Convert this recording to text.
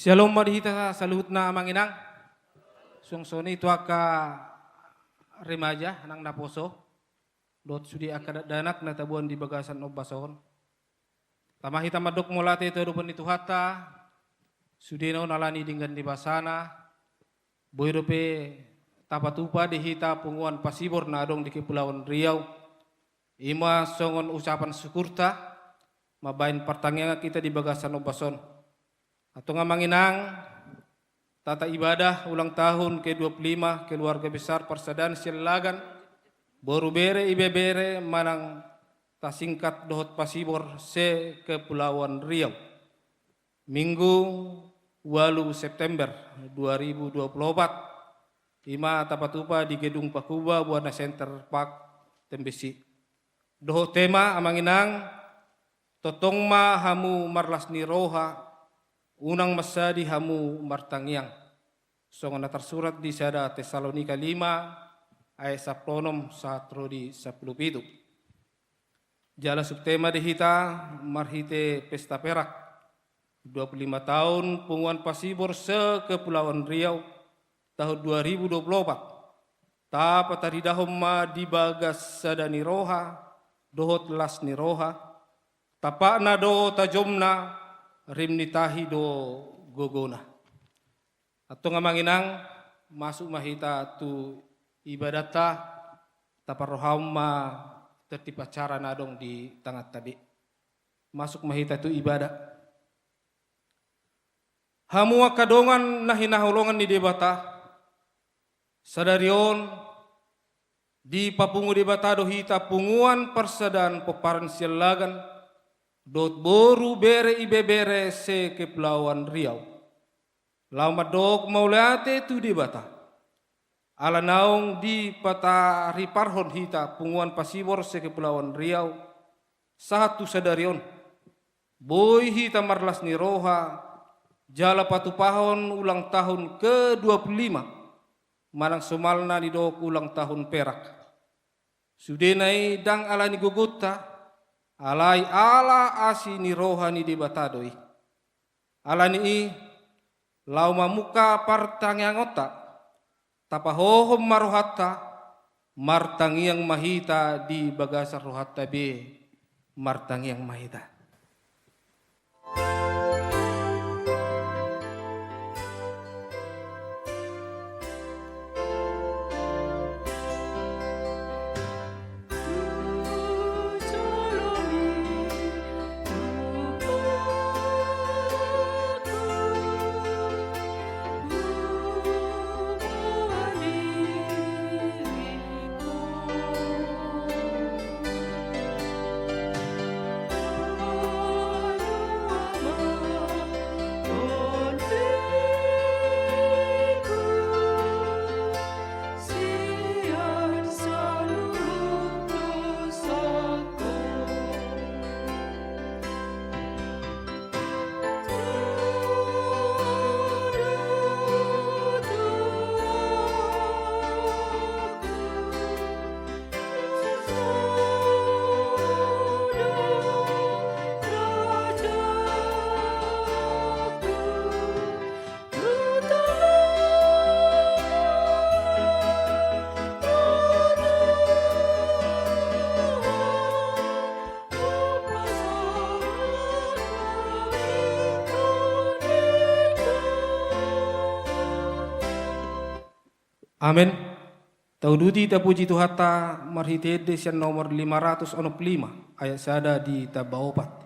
Shalom marihita salut na manginang. Songsoni itu aka remaja nang naposo. Dot sudi aka danak na tabuan di bagasan obason. Tamahita madok mulate itu rupan itu hata. Sudi na nalani dengan di basana. Boyrope tapatupa di hita punguan pasibor na adong di Kepulauan Riau. Ima songon ucapan syukurta. Mabain pertanyaan kita di bagasan obason. Atau ngamanginang tata ibadah ulang tahun ke-25 keluarga besar Persaudaraan Sialagan boru bere ibe bere manang tasingkat dohot pasibor se Kepulauan Riau Minggu 8 September 2024 ima tapatupa di Gedung Pakuba Buana Center Park Tembesi dohot tema amanginang totongma hamu marlas ni roha unang masadi hamu martangyang. Songon tersurat di sada Tesalonika 5 ayat 10 satro di 10 pitu. Jala subtema di hita marhite pesta perak 25 tahun punguan pasibor se Kepulauan Riau tahun 2024. Ta patari ma di bagas sadani roha dohot las ni roha tapakna do tajomna rimni tahi do gogona. Atau ngamanginang masuk mahita tu ibadata taparohama tertib acara nadong di tengah tabi. Masuk mahita tu ibadah. Hamu kadongan nahinahulongan di debata. Sadarion di papungu debata do hita punguan Persaudaraan Peparan Sialagan dot boru bere ibe bere se Kepulauan Riau. Lama dok maulate tu di bata. Ala naung di pata riparhon hita punguan pasibor se Kepulauan Riau. Satu sadarion. Boy hita marlas ni roha. Jala patupahon ulang tahun ke-25. Manang somalna di dok ulang tahun perak. Sudenai dang ala ni gugutta. Alai ala asi ni rohani di batadoi. Ala ni lau mamuka partangyang otak. Tapahohom marohata. Martangyang mahita di bagasar rohata be. Martangyang mahita. Amin. Tauduti tapuji Tuhata marhitede sian nomor 505 ayat sada di tabaopat.